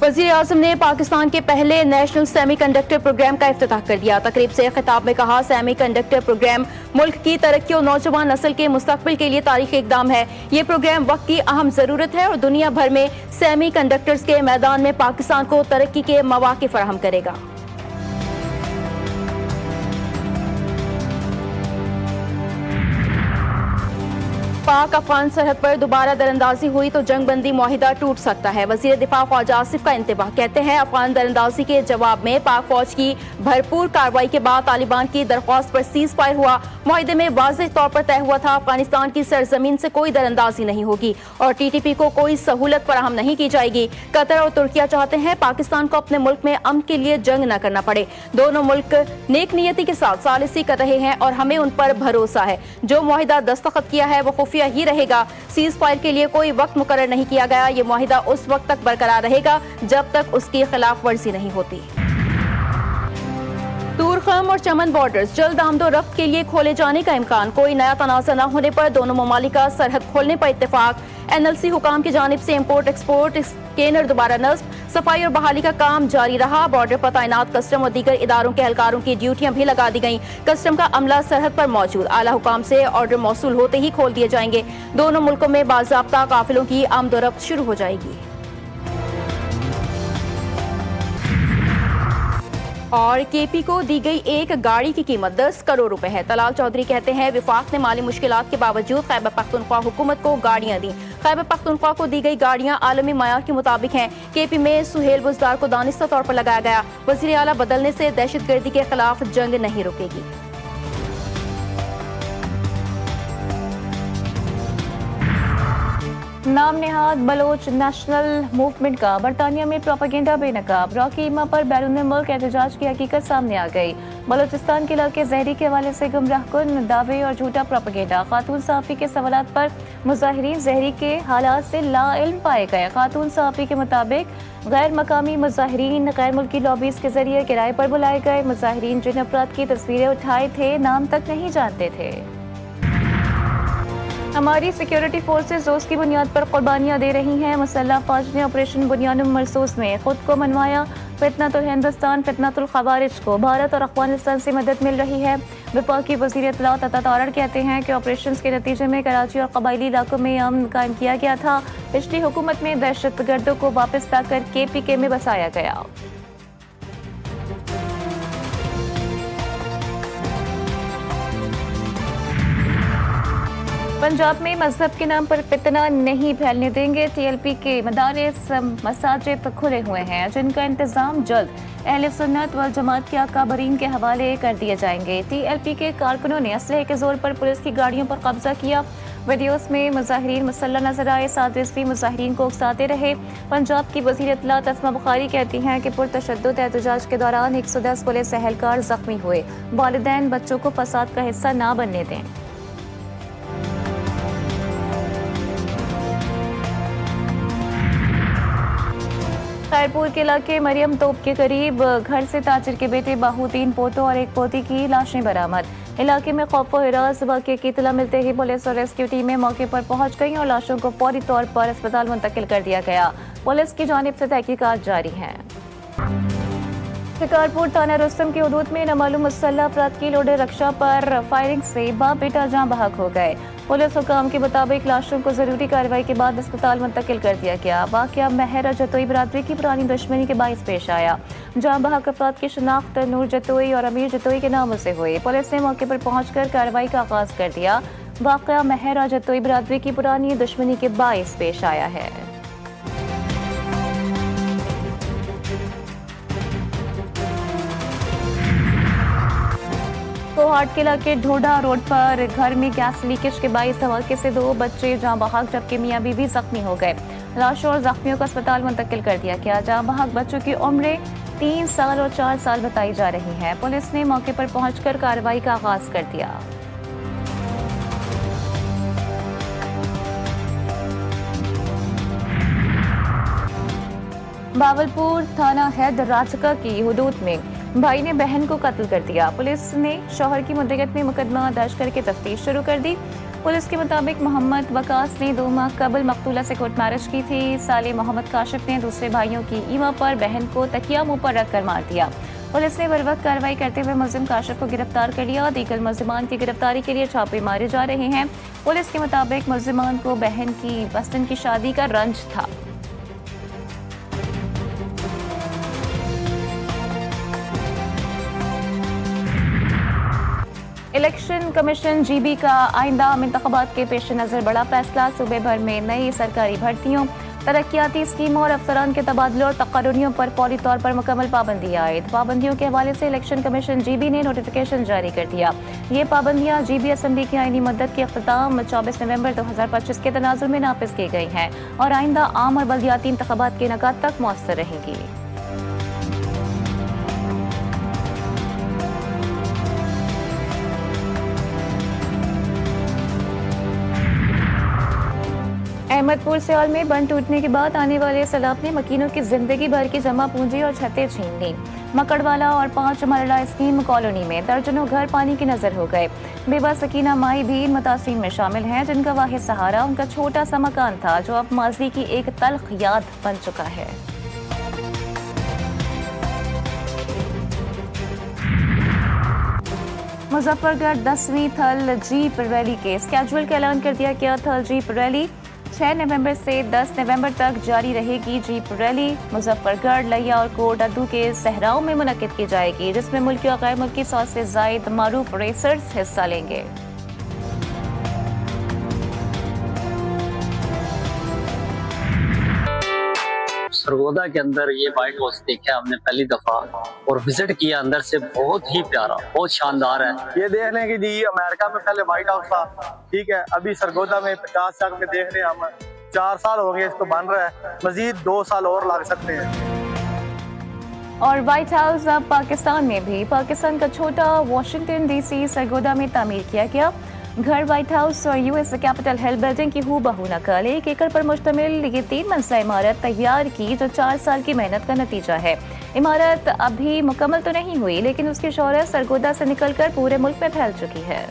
वज़ीर आज़म ने पाकिस्तान के पहले नेशनल सेमीकंडक्टर प्रोग्राम का इफ्तिताह कर दिया। तकरीब से खिताब में कहा, सेमीकंडक्टर प्रोग्राम मुल्क की तरक्की और नौजवान नस्ल के मुस्तकबिल के लिए तारीखी इक़दाम है। ये प्रोग्राम वक्त की अहम ज़रूरत है और दुनिया भर में सेमीकंडक्टर्स के मैदान में पाकिस्तान को तरक्की के मौक़े फराहम करेगा। पाक अफगान सरहद पर दोबारा दरअंदाजी हुई तो जंगबंदी मुआहिदा टूट सकता है। वज़ीर दिफा ख्वाजा आसिफ का इंतबाह, कहते हैं अफगान दरअंदाजी के जवाब में पाक फौज की भरपूर कार्रवाई के बाद तालिबान की दरख्वास्त पर सीज फायर हुआ। मुआहिदे में वाज़ेह तौर पर तय हुआ था अफगानिस्तान की सरजमीन से कोई दरअंदाजी नहीं होगी और TTP को कोई सहूलत फराहम नहीं की जाएगी। कतर और तुर्किया चाहते हैं पाकिस्तान को अपने मुल्क में अमन के लिए जंग न करना पड़े। दोनों मुल्क नेक नियति के साथ सालिसी कर रहे हैं और हमें उन पर भरोसा है। जो मुआहिदा दस्तखत किया है वो खुफिया ही रहेगा। सीज फायर के लिए कोई वक्त मुकर्रर नहीं किया गया। ये मुआहिदा उस वक्त तक बरकरार रहेगा जब तक उसकी खिलाफ वर्जी नहीं होती। तूरखम और चमन बॉर्डर्स जल्द आमदोरफ्त के लिए खोले जाने का इम्कान। कोई नया तनाज़ा न होने पर दोनों ममालिक का सरहद खोलने पर इत्तेफाक। NLC हुकाम की जानिब से इम्पोर्ट एक्सपोर्ट स्कैनर दोबारा नस्ब, सफाई और बहाली का काम जारी रहा। बॉर्डर पर तैनात कस्टम और दीगर इदारों के एहलकारों की ड्यूटियां भी लगा दी गईं। कस्टम का अमला सरहद पर मौजूद। आला हुकाम से ऑर्डर मौसूल होते ही खोल दिए जाएंगे। दोनों मुल्कों में बाज़ाब्ता काफिलों की आमदोरफ्त शुरू हो जाएगी। और KP को दी गई एक गाड़ी की कीमत 10 करोड़ रुपए है। तलाल चौधरी कहते हैं विफाक ने माली मुश्किलात के बावजूद खैबर पख्तूनख्वा हुकूमत को गाड़ियां दी। खैबर पख्तूनख्वा को दी गई गाड़ियां आलमी मयार के मुताबिक हैं। KP में सुहेल बुजदार को दानिस्ता तौर पर लगाया गया। वज़ीर आला बदलने से दहशतगर्दी के खिलाफ जंग नहीं रुकेगी। नाम नेहाद बलोच नेशनल मूवमेंट का बरतानिया में प्रोपेगेंडा बेनकाब। रॉकी इमा पर बैरून मुल्क एहतजाज की हकीकत सामने आ गई। बलोचिस्तान के इलाके जहरी के हवाले से गुमराहकुन दावे और झूठा प्रोपेगेंडा। खातून सहाफ़ी के सवालात पर मुजाहिरीन जहरी के हालात से लाइल्म पाए गए। खातून सहाफ़ी के मुताबिक गैर मकामी मुजाहिरीन गैर मुल्की लॉबीज के जरिए किराए पर बुलाए गए। मुजाहिरीन जिन अफराद की तस्वीरें उठाए थे नाम तक नहीं जानते थे। हमारी सिक्योरिटी फोर्सेज रोज की बुनियाद पर कुर्बानियां दे रही हैं। मुसल्लह फौज ने ऑपरेशन बुनियानुम मरसूस में खुद को मनवाया। फितनतुल हिंदुस्तान फितनतुल खवारिज को भारत और अफगानिस्तान से मदद मिल रही है। वफाकी वज़ीर इत्तलात अता तारड़ कहते हैं कि ऑपरेशन के नतीजे में कराची और कबायली इलाकों में अमन कायम किया गया था। पिछली हुकूमत में दहशतगर्दों को वापस लाकर KPK में बसाया गया। पंजाब में मजहब के नाम पर फितना नहीं फैलने देंगे। TLP के मदारिस मसाजिद खुले हुए हैं जिनका इंतजाम जल्द अहले सुन्नत वल जमात के अकाबरीन के हवाले कर दिए जाएंगे। TLP के कारकुनों ने असलहे के जोर पर पुलिस की गाड़ियों पर कब्जा किया। वीडियोस में मुजाहिरीन मुसल्लह नजर आए। 7 ईस्वी मुजाहिरीन को उकसाते रहे। पंजाब की वज़ीर इत्तलात अस्मा बुखारी कहती हैं कि पुरतशद्दुद एहतजाज के दौरान 110 पुलिस एहलकार जख्मी हुए। वालिदैन बच्चों को फसाद का हिस्सा ना बनने दें। खैरपुर के इलाके मरियम तोप के करीब घर से ताजिर के बेटे बाहू 3 पोतों और 1 पोती की लाशें बरामद। इलाके में खौफ व हिरास वाक़े की इत्तला मिलते ही पुलिस और रेस्क्यू टीमें मौके पर पहुंच गई और लाशों को फौरी तौर पर अस्पताल मुंतकिल कर दिया गया। पुलिस की जानिब से तहकीकात जारी है। शिकारपुर थाना रुस्तम की हदूद में नामालूम मुसल्लह अफराद की लोडे रक्षा पर फायरिंग से बाप बेटा जाँ बहक हो गए। पुलिस हुकाम के मुताबिक लाशों को जरूरी कार्रवाई के बाद अस्पताल मुंतकिल कर दिया गया। वाक़या महर जतोई बरादरी की पुरानी दुश्मनी के बाइस पेश आया। जाँ बहक अफराद की शनाख्त नूर जतोई और अमीर जतोई के नामों से हुई। पुलिस ने मौके पर पहुंचकर कार्रवाई का आगाज कर दिया। वाक़या महर जतोई बरादरी की पुरानी दुश्मनी के बाइस पेश आया है। कोहाट के इलाके ढोडा रोड पर घर में गैस लीकेज के बाइस धमाके से 2 बच्चे जाँ बहक जबकि मियाँ बीवी जख्मी हो गए। लाशों और जख्मियों को अस्पताल मुंतकिल कर दिया गया। जाँ बहक बच्चों की उम्रें 3 साल और 4 साल बताई जा रही हैं। पुलिस ने मौके पर पहुंचकर कार्रवाई का आगाज कर दिया। बावलपुर थाना हैद राजका की हुदूद में भाई ने बहन को कत्ल कर दिया। पुलिस ने शौहर की मुद्दत में मुकदमा दर्ज करके तफ्तीश शुरू कर दी। पुलिस के मुताबिक मोहम्मद वकास ने 2 माह कबल मकतूला से कोर्ट मैरिज की थी। साले मोहम्मद काशिफ ने दूसरे भाइयों की ईमा पर बहन को तकिया मुंह पर रखकर मार दिया। पुलिस ने बर वक्त कार्रवाई करते हुए मुलजिम काशिफ को गिरफ्तार कर लिया। दीगर मुलजिमान की गिरफ्तारी के लिए छापे मारे जा रहे हैं। पुलिस के मुताबिक मुलजिमान को बहन की वस्तन की शादी का रंज था। इलेक्शन कमीशन जीबी का आइंदा इंतखाबात के पेश नज़र बड़ा फैसला। सूबे भर में नई सरकारी भर्तियों, तरक्याती स्कीमों और अफसरान के तबादलों और तकर्रुरियों पर फौरी तौर पर मुकम्मल पाबंदी आयद। पाबंदियों के हवाले से इलेक्शन कमीशन जीबी ने नोटिफिकेशन जारी कर दिया। ये पाबंदियां जीबी असम्बली की आईनी मुद्दत के अख्ताम 24 नवंबर 2025 के तनाजुर में नाफिज की गई हैं और आइंदा आम और बल्दियाती इंतखाबात के इनेकाद तक मौसर रहेंगी। अहमदपुर सियाल में बंद टूटने के बाद आने वाले सैलाब ने मकीनों की जिंदगी भर की जमा पूंजी और छतें छीन ली। मकड़वाला और 5 मरला स्कीम कॉलोनी में दर्जनों घर पानी की नजर हो गए। बेवा सकीना माई भी इन मुतासिरीन में शामिल हैं, जिनका वाहिद सहारा उनका छोटा सा मकान था, जो अब माजी की एक तल्ख याद बन चुका है। मुजफ्फरगढ़ 10वीं थल जीप रैली के स्केड्यूल का ऐलान कर दिया गया। थल जीप रैली 6 नवंबर से 10 नवंबर तक जारी रहेगी। जीप रैली मुजफ्फरगढ़, लिया और कोट अद्दू के सहराओं में मुनक्किद की जाएगी, जिसमें मुल्की और गैर मुल्की 100 से जायद मारूफ रेसर्स हिस्सा लेंगे। सरगोदा के अंदर ये वाइट हाउस देखा हमने पहली दफा और विजिट किया। अंदर से बहुत ही प्यारा, बहुत शानदार है। ये देख लें कि जी अमेरिका में पहले व्हाइट हाउस था, ठीक है, अभी सरगोदा में 50 साल में देख रहे हैं हम। 4 साल हो गए इसको बन रहा है, मजीद 2 साल और लग सकते हैं। और व्हाइट हाउस अब पाकिस्तान में भी। पाकिस्तान का छोटा वाशिंगटन डीसी सरगोदा में तामीर किया गया। घर व्हाइट हाउस और यूएस कैपिटल हिल बिल्डिंग की हूबहू नकल 1 एकड़ पर मुश्तमिल ये 3 मंजिला इमारत तैयार की, जो 4 साल की मेहनत का नतीजा है। इमारत अभी मुकम्मल तो नहीं हुई, लेकिन उसकी शोहरत सरगोदा से निकलकर पूरे मुल्क में फैल चुकी है।